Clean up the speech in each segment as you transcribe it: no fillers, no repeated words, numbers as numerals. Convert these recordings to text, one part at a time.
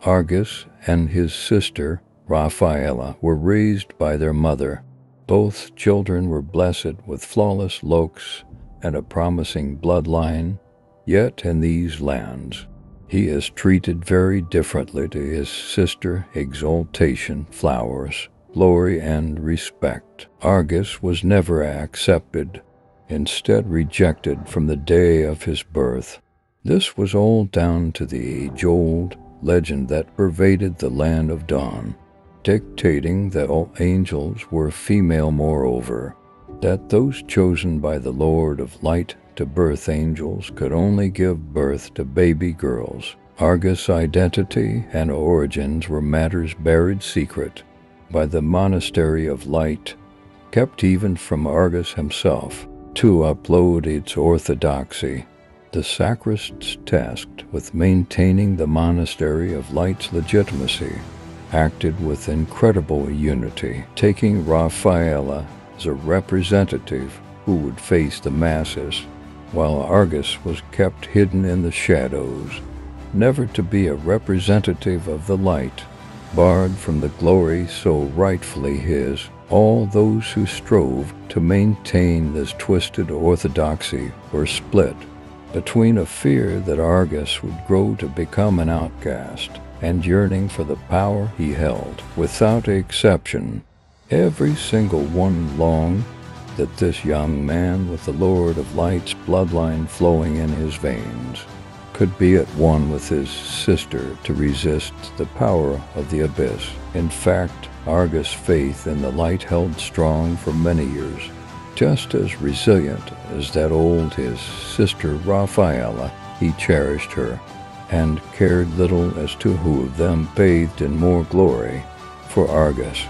Argus and his sister, Raphaela, were raised by their mother. Both children were blessed with flawless looks and a promising bloodline, yet in these lands, he is treated very differently to his sister. Exaltation, flowers, glory, and respect. Argus was never accepted, instead rejected from the day of his birth. This was all down to the age-old legend that pervaded the land of dawn, dictating that all angels were female, moreover, that those chosen by the Lord of Light to birth angels could only give birth to baby girls. Argus' identity and origins were matters buried secret by the Monastery of Light, kept even from Argus himself. To uphold its orthodoxy, the sacrists tasked with maintaining the Monastery of Light's legitimacy acted with incredible unity, taking Raphaela as a representative who would face the masses, while Argus was kept hidden in the shadows, never to be a representative of the light, barred from the glory so rightfully his. All those who strove to maintain this twisted orthodoxy were split between a fear that Argus would grow to become an outcast and yearning for the power he held. Without exception, every single one longed that this young man with the Lord of Light's bloodline flowing in his veins could be at one with his sister to resist the power of the abyss. In fact, Argus' faith in the light held strong for many years, just as resilient as that old his sister Raphaela. He cherished her and cared little as to who of them bathed in more glory. For Argus,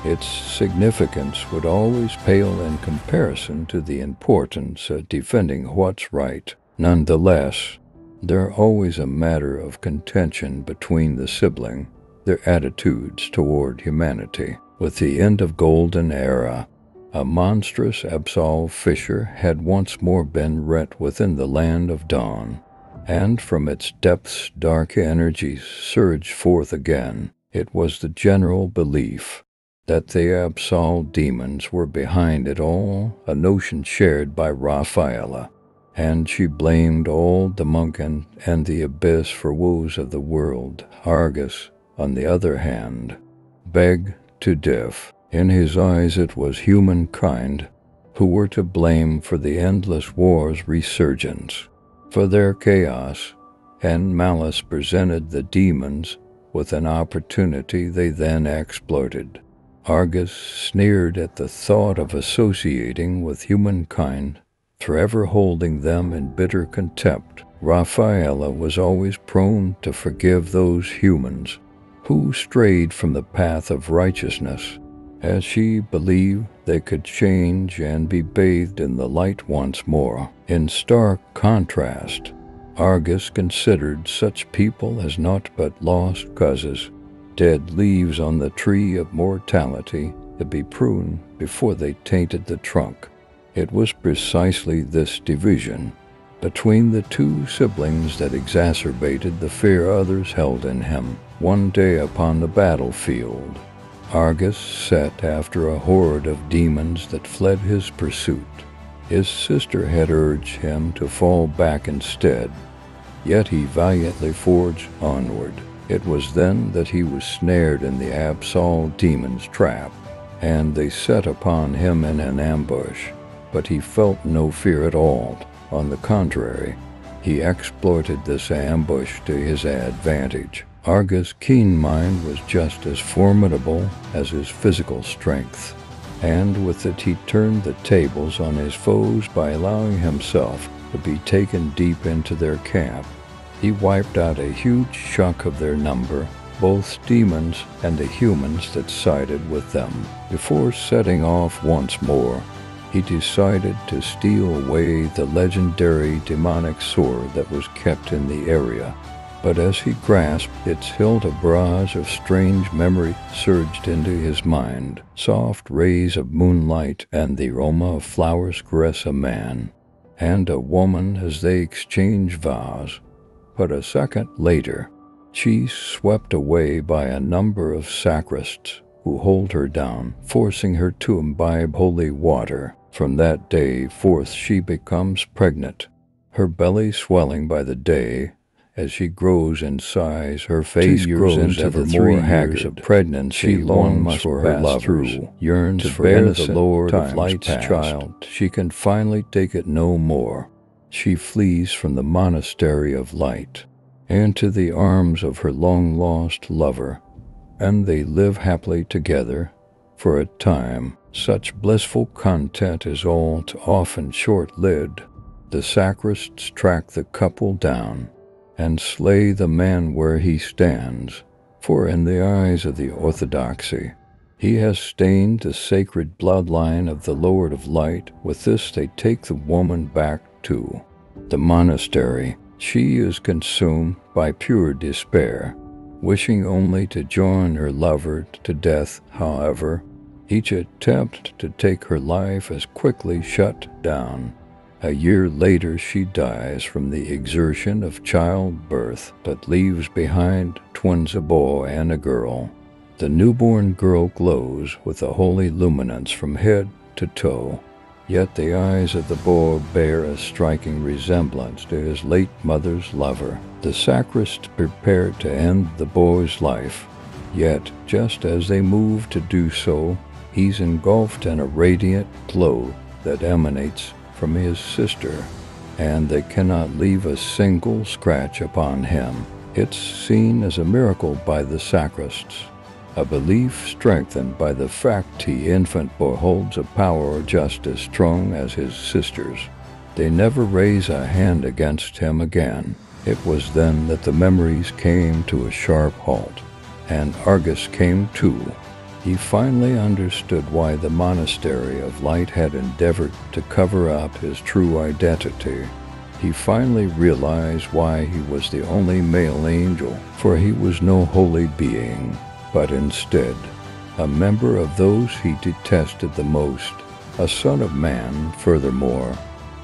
its significance would always pale in comparison to the importance of defending what's right. Nonetheless, they're always a matter of contention between the sibling, their attitudes toward humanity. With the end of Golden Era, a monstrous absolve fissure had once more been rent within the land of dawn, and from its depths dark energies surged forth again. It was the general belief that the absolved demons were behind it all, a notion shared by Raphaela, and she blamed all the monk and the abyss for woes of the world. Argus, on the other hand, begged to differ. In his eyes it was humankind who were to blame for the endless war's resurgence. For their chaos and malice presented the demons with an opportunity they then exploited. Argus sneered at the thought of associating with humankind, forever holding them in bitter contempt. Raphaela was always prone to forgive those humans who strayed from the path of righteousness, as she believed they could change and be bathed in the light once more. In stark contrast, Argus considered such people as naught but lost causes, dead leaves on the tree of mortality to be pruned before they tainted the trunk. It was precisely this division between the two siblings that exacerbated the fear others held in him. One day upon the battlefield, Argus sat after a horde of demons that fled his pursuit. His sister had urged him to fall back instead, yet he valiantly forged onward. It was then that he was snared in the absolved demons' trap, and they set upon him in an ambush. But he felt no fear at all. On the contrary, he exploited this ambush to his advantage. Argus' keen mind was just as formidable as his physical strength, and with it he turned the tables on his foes by allowing himself to be taken deep into their camp. He wiped out a huge chunk of their number, both demons and the humans that sided with them. Before setting off once more, he decided to steal away the legendary demonic sword that was kept in the area. But as he grasped its hilt, a barrage of strange memory surged into his mind. Soft rays of moonlight and the aroma of flowers caress a man and a woman as they exchange vows. But a second later, She's swept away by a number of sacrists who hold her down, forcing her to imbibe holy water. From that day forth she becomes pregnant, her belly swelling by the day. As she grows in size, her face grows into the 3 years of pregnancy. She longs for her lovers, yearns to bear the Lord of Light's child. She can finally take it no more. She flees from the monastery of light into the arms of her long-lost lover, and they live happily together for a time. Such blissful content is all too often short-lived. The sacrists track the couple down and slay the man where he stands, for in the eyes of the orthodoxy, he has stained the sacred bloodline of the Lord of Light. With this they take the woman back to the monastery. She is consumed by pure despair, wishing only to join her lover to death. However, each attempt to take her life is quickly shut down. A year later she dies from the exertion of childbirth, but leaves behind twins, a boy and a girl. The newborn girl glows with a holy luminance from head to toe, yet the eyes of the boy bear a striking resemblance to his late mother's lover. The sacrists prepare to end the boy's life, yet just as they move to do so, he's engulfed in a radiant glow that emanates from his sister, and they cannot leave a single scratch upon him. It's seen as a miracle by the sacrists, a belief strengthened by the fact the infant boy holds a power just as strong as his sisters. They never raise a hand against him again. It was then that the memories came to a sharp halt, and Argus came too. He finally understood why the monastery of light had endeavored to cover up his true identity. He finally realized why he was the only male angel, for he was no holy being, but instead a member of those he detested the most, a son of man. Furthermore,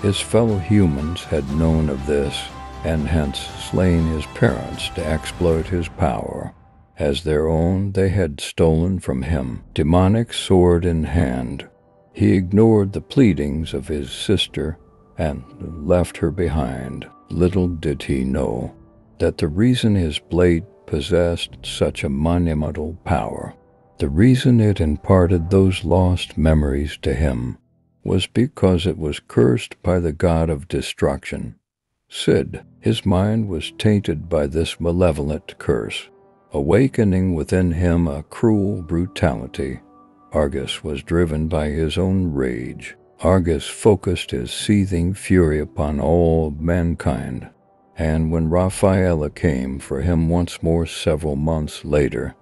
his fellow humans had known of this, and hence slain his parents to exploit his power. As their own, they had stolen from him, demonic sword in hand. He ignored the pleadings of his sister and left her behind. Little did he know that the reason his blade possessed such a monumental power, the reason it imparted those lost memories to him, was because it was cursed by the god of destruction, Sid. His mind was tainted by this malevolent curse, awakening within him a cruel brutality. Argus was driven by his own rage. Argus focused his seething fury upon all mankind, and when Raphaela came for him once more several months later,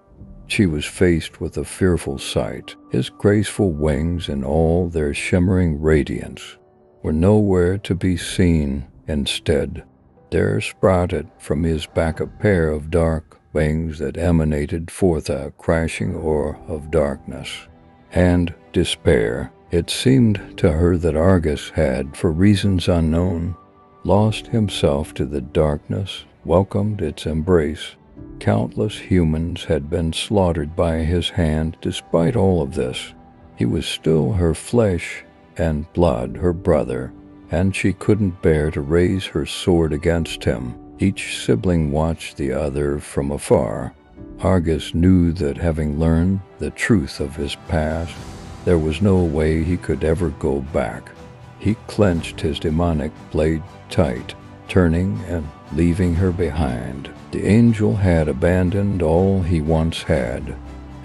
she was faced with a fearful sight. His graceful wings in all their shimmering radiance were nowhere to be seen. Instead, there sprouted from his back a pair of dark wings that emanated forth a crashing roar of darkness and despair. It seemed to her that Argus had, for reasons unknown, lost himself to the darkness, welcomed its embrace. Countless humans had been slaughtered by his hand. Despite all of this, he was still her flesh and blood, her brother, and she couldn't bear to raise her sword against him. Each sibling watched the other from afar. Argus knew that, having learned the truth of his past, there was no way he could ever go back. He clenched his demonic blade tight, turning and leaving her behind. The angel had abandoned all he once had,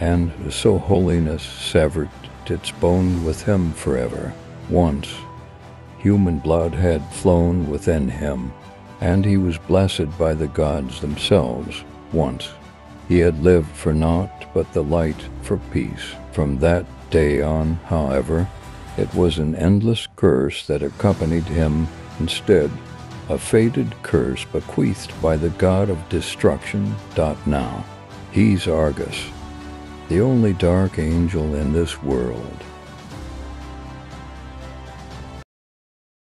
and so holiness severed its bond with him forever. Once, human blood had flown within him, and he was blessed by the gods themselves. Once, he had lived for naught but the light, for peace. From that day on, however, it was an endless curse that accompanied him instead, a fated curse bequeathed by the god of destruction. Now, he's Argus, the only dark angel in this world.